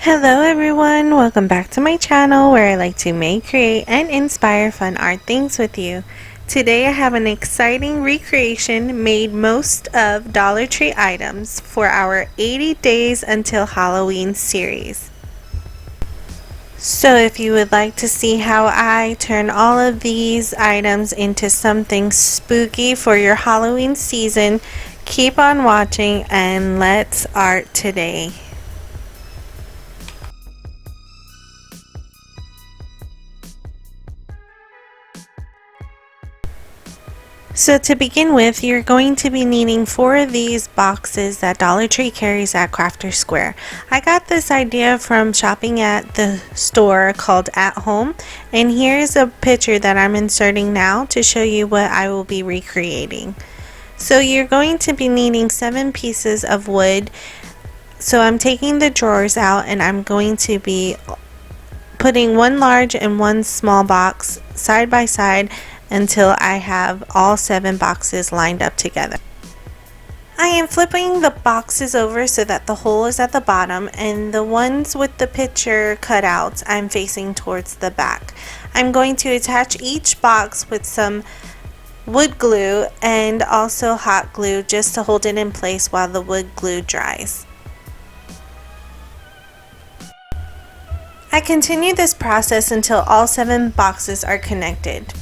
Hello everyone, welcome back to my channel where I like to make, create, and inspire fun art things with you. Today I have an exciting recreation made most of Dollar Tree items for our 80 Days Until Halloween series. So if you would like to see how I turn all of these items into something spooky for your Halloween season, keep on watching and let's art today. So to begin with, you're going to be needing 4 of these boxes that Dollar Tree carries at Crafter Square. I got this idea from shopping at the store called At Home, and here's a picture that I'm inserting now to show you what I will be recreating. So you're going to be needing 7 pieces of wood. So I'm taking the drawers out and I'm going to be putting one large and one small box side by side until I have all 7 boxes lined up together. I am flipping the boxes over so that the hole is at the bottom, and the ones with the picture cutouts I'm facing towards the back. I'm going to attach each box with some wood glue and also hot glue just to hold it in place while the wood glue dries. I continue this process until all 7 boxes are connected.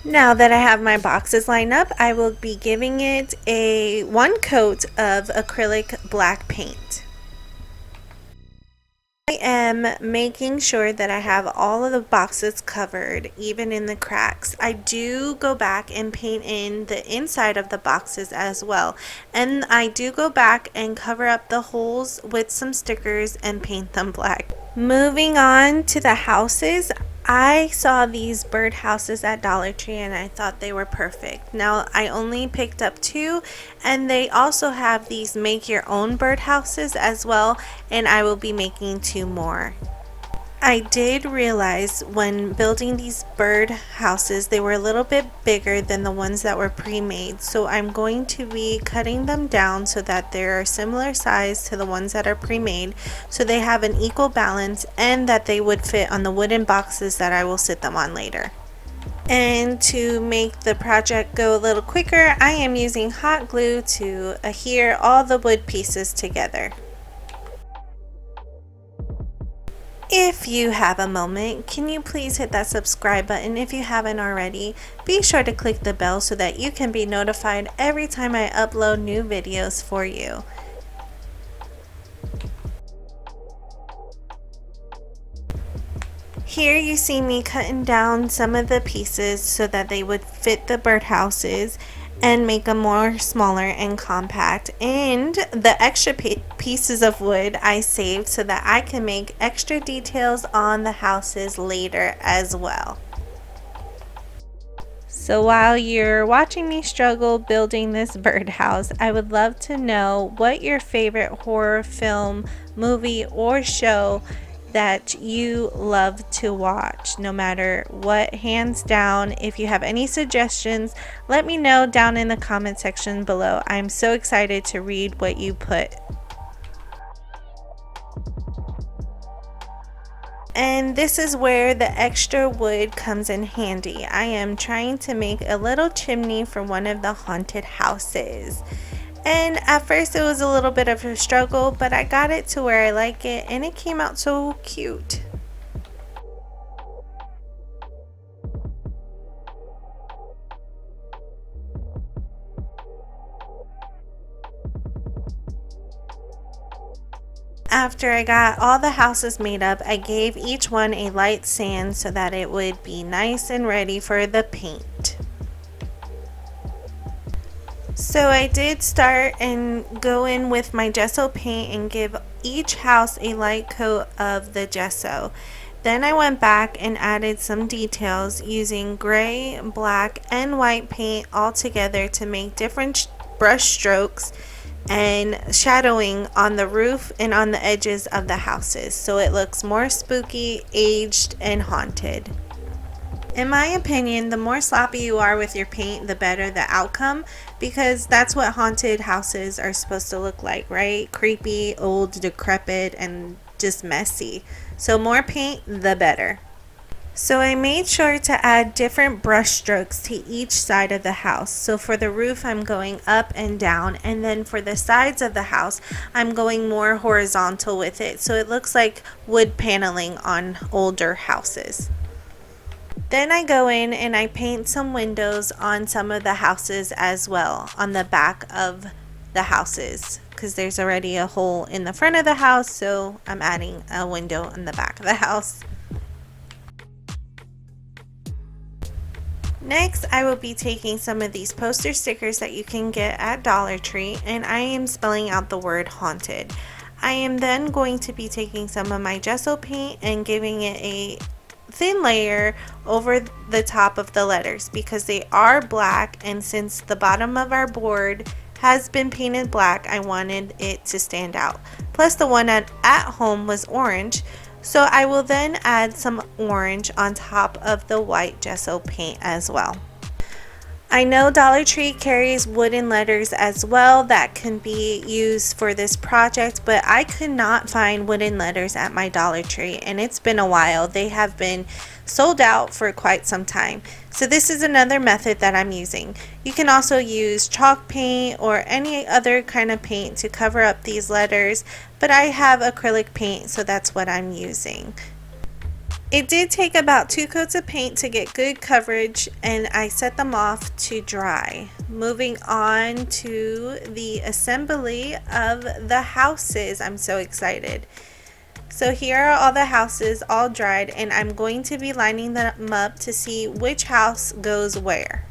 Now that I have my boxes lined up, I will be giving it one coat of acrylic black paint. I am making sure that I have all of the boxes covered, even in the cracks. I do go back and paint in the inside of the boxes as well. And I do go back and cover up the holes with some stickers and paint them black. Moving on to the houses, I saw these bird houses at Dollar Tree and I thought they were perfect. Now I only picked up 2, and they also have these make your own bird houses as well, and I will be making 2 more. I did realize when building these bird houses they were a little bit bigger than the ones that were pre-made, so I'm going to be cutting them down so that they're similar size to the ones that are pre-made, so they have an equal balance and that they would fit on the wooden boxes that I will sit them on later. And to make the project go a little quicker, I am using hot glue to adhere all the wood pieces together. If you have a moment, can you please hit that subscribe button if you haven't already? Be sure to click the bell so that you can be notified every time I upload new videos for you. Here you see me cutting down some of the pieces so that they would fit the birdhouses and make them more smaller and compact, and the extra pieces of wood I saved so that I can make extra details on the houses later as well. So while you're watching me struggle building this birdhouse, I would love to know what your favorite horror film, movie, or show that you love to watch, no matter what. Hands down, if you have any suggestions, let me know down in the comment section below. I'm so excited to read what you put. And this is where the extra wood comes in handy. I am trying to make a little chimney for one of the haunted houses. And at first it was a little bit of a struggle, but I got it to where I like it and it came out so cute. After I got all the houses made up, I gave each one a light sand so that it would be nice and ready for the paint. So I did start and go in with my gesso paint and give each house a light coat of the gesso. Then I went back and added some details using gray, black, and white paint all together to make different brush strokes and shadowing on the roof and on the edges of the houses, so it looks more spooky, aged, and haunted. In my opinion, the more sloppy you are with your paint, the better the outcome, because that's what haunted houses are supposed to look like, right? Creepy, old, decrepit, and just messy. So more paint, the better. So I made sure to add different brush strokes to each side of the house. So for the roof, I'm going up and down, and then for the sides of the house, I'm going more horizontal with it, so it looks like wood paneling on older houses. Then I go in and I paint some windows on some of the houses as well, on the back of the houses, because there's already a hole in the front of the house, so I'm adding a window in the back of the house. Next, I will be taking some of these poster stickers that you can get at Dollar Tree, and I am spelling out the word haunted. I am then going to be taking some of my gesso paint and giving it a thin layer over the top of the letters because they are black, and since the bottom of our board has been painted black, I wanted it to stand out. Plus the one at home was orange, so I will then add some orange on top of the white gesso paint as well. I know Dollar Tree carries wooden letters as well that can be used for this project, but I could not find wooden letters at my Dollar Tree, and it's been a while. They have been sold out for quite some time. So this is another method that I'm using. You can also use chalk paint or any other kind of paint to cover up these letters, but I have acrylic paint, so that's what I'm using. It did take about 2 coats of paint to get good coverage, and I set them off to dry. Moving on to the assembly of the houses. I'm so excited. So here are all the houses all dried, and I'm going to be lining them up to see which house goes where.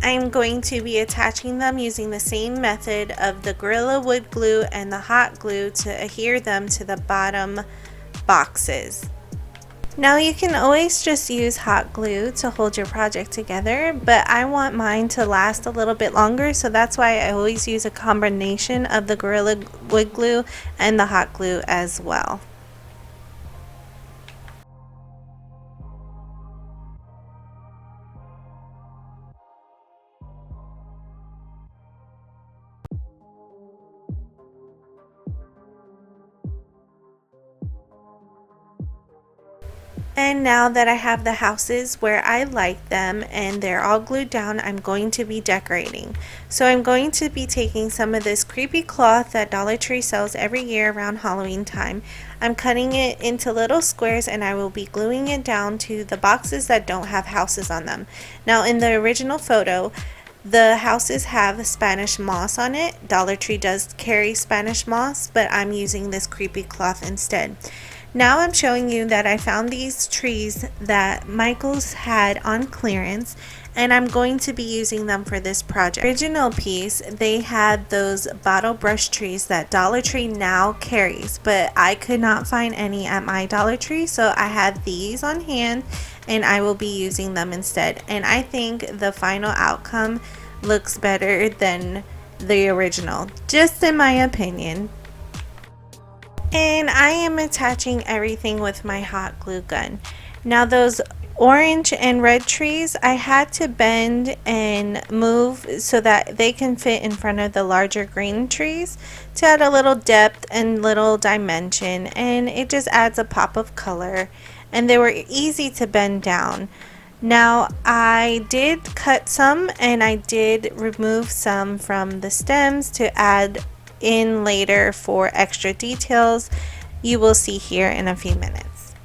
I'm going to be attaching them using the same method of the Gorilla Wood Glue and the hot glue to adhere them to the bottom boxes. Now you can always just use hot glue to hold your project together, but I want mine to last a little bit longer, so that's why I always use a combination of the Gorilla Wood Glue and the hot glue as well. And now that I have the houses where I like them and they're all glued down, I'm going to be decorating. So I'm going to be taking some of this creepy cloth that Dollar Tree sells every year around Halloween time. I'm cutting it into little squares, and I will be gluing it down to the boxes that don't have houses on them. Now in the original photo, the houses have Spanish moss on it. Dollar Tree does carry Spanish moss, but I'm using this creepy cloth instead. Now I'm showing you that I found these trees that Michael's had on clearance, and I'm going to be using them for this project. Original piece, they had those bottle brush trees that Dollar Tree now carries, but I could not find any at my Dollar Tree, so I had these on hand and I will be using them instead. And I think the final outcome looks better than the original, just in my opinion. And I am attaching everything with my hot glue gun. Now those orange and red trees, I had to bend and move so that they can fit in front of the larger green trees to add a little depth and little dimension, and it just adds a pop of color, and they were easy to bend down. Now I did cut some, and I did remove some from the stems to add in later for extra details you will see here in a few minutes.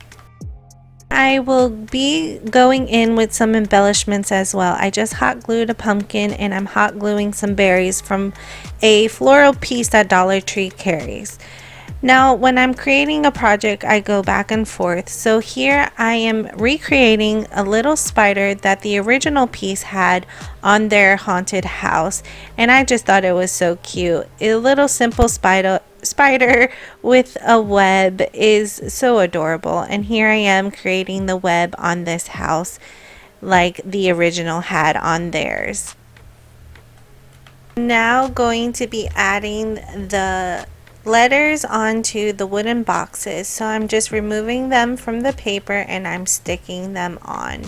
I will be going in with some embellishments as well. I just hot glued a pumpkin, and I'm hot gluing some berries from a floral piece that Dollar Tree carries. Now when I'm creating a project, I go back and forth. So here I am recreating a little spider that the original piece had on their haunted house, and I just thought it was so cute. A little simple spider with a web is so adorable, and here I am creating the web on this house like the original had on theirs. Now going to be adding the letters onto the wooden boxes. So I'm just removing them from the paper and I'm sticking them on.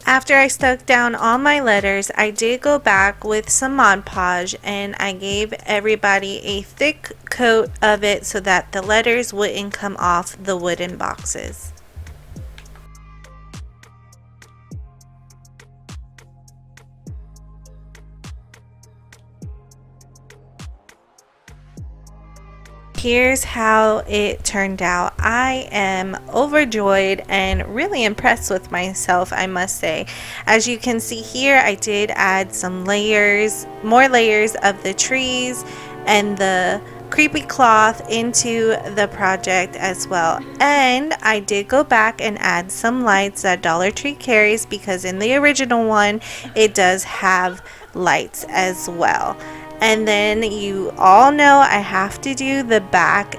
After I stuck down all my letters, I did go back with some Mod Podge and I gave everybody a thick coat of it so that the letters wouldn't come off the wooden boxes. Here's how it turned out. I am overjoyed and really impressed with myself, I must say. As you can see here, I did add some layers, more layers of the trees and the creepy cloth into the project as well. And I did go back and add some lights that Dollar Tree carries because in the original one it does have lights as well. And then you all know I have to do the back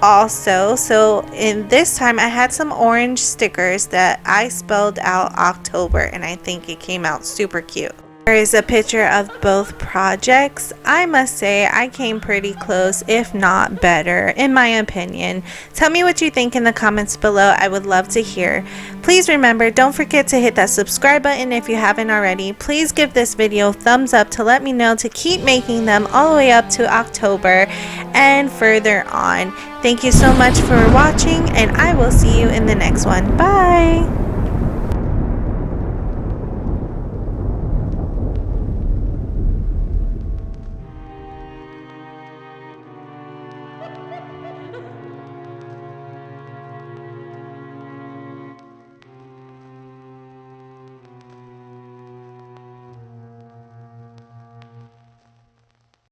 also. So in this time I had some orange stickers that I spelled out October and I think it came out super cute. There is a picture of both projects. I must say I came pretty close, if not better, in my opinion. Tell me what you think in the comments below. I would love to hear. Please remember, don't forget to hit that subscribe button if you haven't already. Please give this video a thumbs up to let me know to keep making them all the way up to October and further on. Thank you so much for watching and I will see you in the next one. Bye!